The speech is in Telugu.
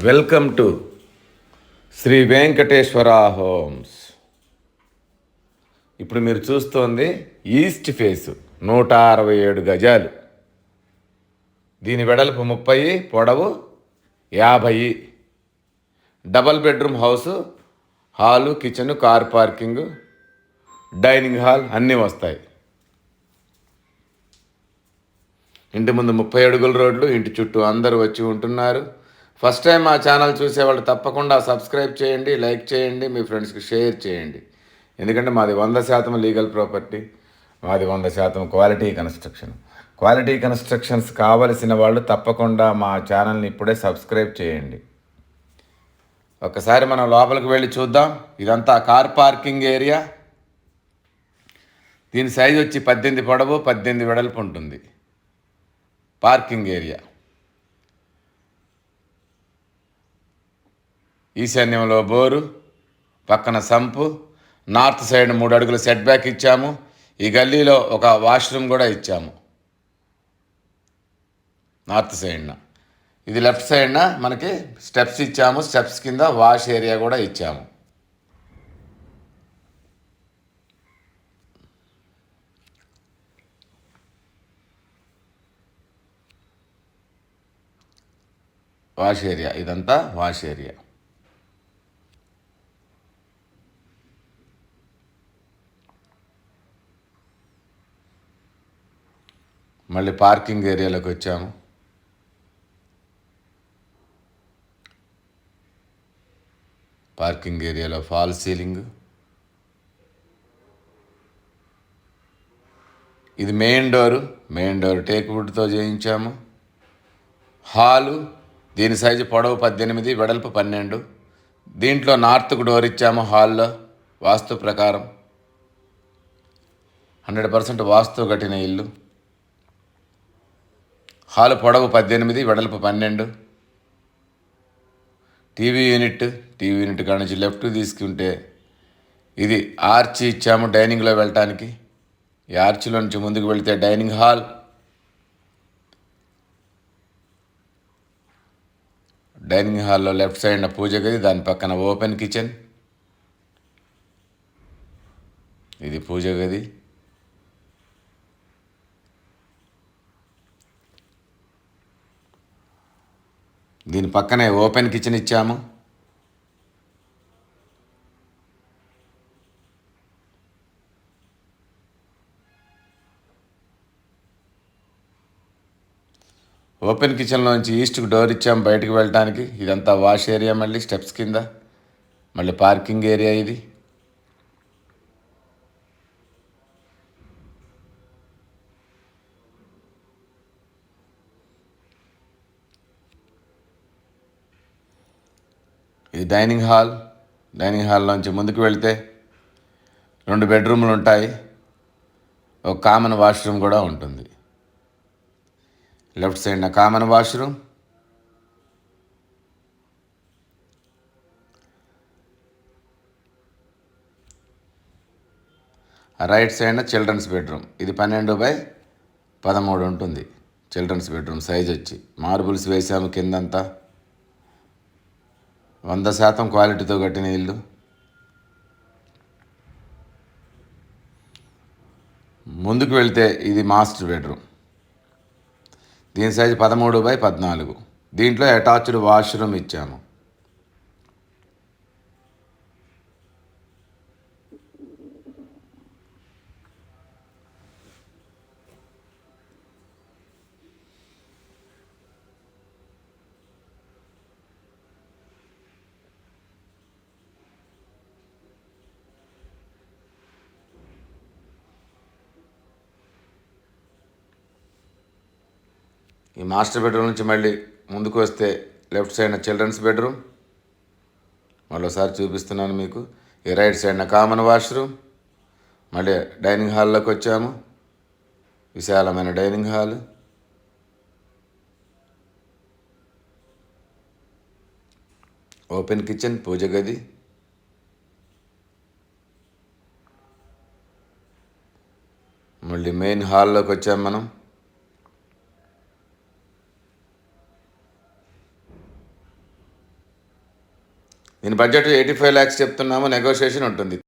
Welcome to Shri Venkateshwara homes. ఇప్పుడు మీరు చూస్తోంది ఈస్ట్ ఫేసు 167 గజాలు. దీని వెడల్పు 30, పొడవు 50. Double bedroom house, hall, kitchen, car parking, dining hall అన్నీ వస్తాయి. ఇంటి ముందు 30 అడుగుల రోడ్లు, ఇంటి చుట్టూ అందరూ వచ్చి ఉంటున్నారు. ఫస్ట్ టైం మా ఛానల్ చూసేవాళ్ళు తప్పకుండా సబ్స్క్రైబ్ చేయండి, లైక్ చేయండి, మీ ఫ్రెండ్స్కి షేర్ చేయండి. ఎందుకంటే మాది 100% లీగల్ ప్రాపర్టీ, మాది 100% క్వాలిటీ కన్స్ట్రక్షన్. క్వాలిటీ కన్స్ట్రక్షన్స్ కావలసిన వాళ్ళు తప్పకుండా మా ఛానల్ని ఇప్పుడే సబ్స్క్రైబ్ చేయండి. ఒకసారి మనం లోపలికి వెళ్ళి చూద్దాం. ఇదంతా కార్ పార్కింగ్ ఏరియా. దీని సైజు వచ్చి 18 పొడవు, 18 వెడల్పు ఉంటుంది. Parking area. ఈశాన్యంలో బోరు, పక్కన సంపు, నార్త్ సైడ్ 3 అడుగుల సెట్ బ్యాక్ ఇచ్చాము. ఈ గల్లీలో ఒక వాష్రూమ్ కూడా ఇచ్చాము నార్త్ సైడ్న. ఇది లెఫ్ట్ సైడ్న మనకి స్టెప్స్ ఇచ్చాము. స్టెప్స్ కింద వాష్ ఏరియా కూడా ఇచ్చాము. వాష్ ఏరియా, ఇదంతా వాష్ ఏరియా. మళ్ళీ పార్కింగ్ ఏరియాలోకి వచ్చాము. పార్కింగ్ ఏరియాలో ఫాల్ సీలింగ్. ఇది మెయిన్ డోర్ టేక్వుడ్తో చేయించాము. హాలు, దీని సైజు పొడవు 18, వెడల్పు 12. దీంట్లో నార్త్కు డోర్ ఇచ్చాము. హాల్లో వాస్తు ప్రకారం 100% వాస్తు కట్టిన ఇల్లు. హాలు పొడవు 18, వెడల్పు 12. టీవీ యూనిట్ కాడ నుంచి లెఫ్ట్ తీసుకుంటే ఇది ఆర్చి ఇచ్చాము డైనింగ్లో వెళ్ళటానికి. ఈ ఆర్చిలో నుంచి ముందుకు వెళితే డైనింగ్ హాల్. డైనింగ్ హాల్లో లెఫ్ట్ సైడ్న పూజ గది, దాని పక్కన ఓపెన్ కిచెన్. ఇది పూజ గది. దీని పక్కనే ఓపెన్ కిచెన్ ఇచ్చాము. ఓపెన్ కిచెన్లోంచి ఈస్ట్కి డోర్ ఇచ్చాము బయటకు వెళ్ళటానికి. ఇదంతా వాష్ ఏరియా. మళ్ళీ స్టెప్స్ కింద మళ్ళీ పార్కింగ్ ఏరియా. ఇది ఇది డైనింగ్ హాల్లోంచి ముందుకు వెళితే 2 బెడ్రూమ్లు ఉంటాయి. ఒక కామన్ వాష్రూమ్ కూడా ఉంటుంది. లెఫ్ట్ సైడ్న కామన్ వాష్రూమ్. రైట్ సైడ్న చిల్డ్రన్స్ బెడ్రూమ్. ఇది 12/13 ఉంటుంది. చిల్డ్రన్స్ బెడ్రూమ్ సైజ్ వచ్చి మార్బుల్స్ వేసాము కిందంతా. 100% క్వాలిటీతో కట్టిన ఇల్లు. ముందుకు వెళ్తే ఇది మాస్టర్ బెడ్రూమ్. దీని సైజు 13/14. దీంట్లో అటాచ్డ్ వాష్రూమ్ ఇచ్చాము. ఈ మాస్టర్ బెడ్రూమ్ నుంచి మళ్ళీ ముందుకు వస్తే లెఫ్ట్ సైడ్న చిల్డ్రన్స్ బెడ్రూమ్. మరోసారి చూపిస్తున్నాను మీకు. ఈ రైట్ సైడ్న కామన్ వాష్రూమ్. మళ్ళీ డైనింగ్ హాల్లోకి వచ్చాము. విశాలమైన డైనింగ్ హాల్. ఓపెన్ కిచెన్, పూజ గది. మళ్ళీ మెయిన్ హాల్లోకి వచ్చాము మనం. దీని బడ్జెట్ 85 lakhs చెప్తున్నాము, నెగోషియేషన్ ఉంటుంది.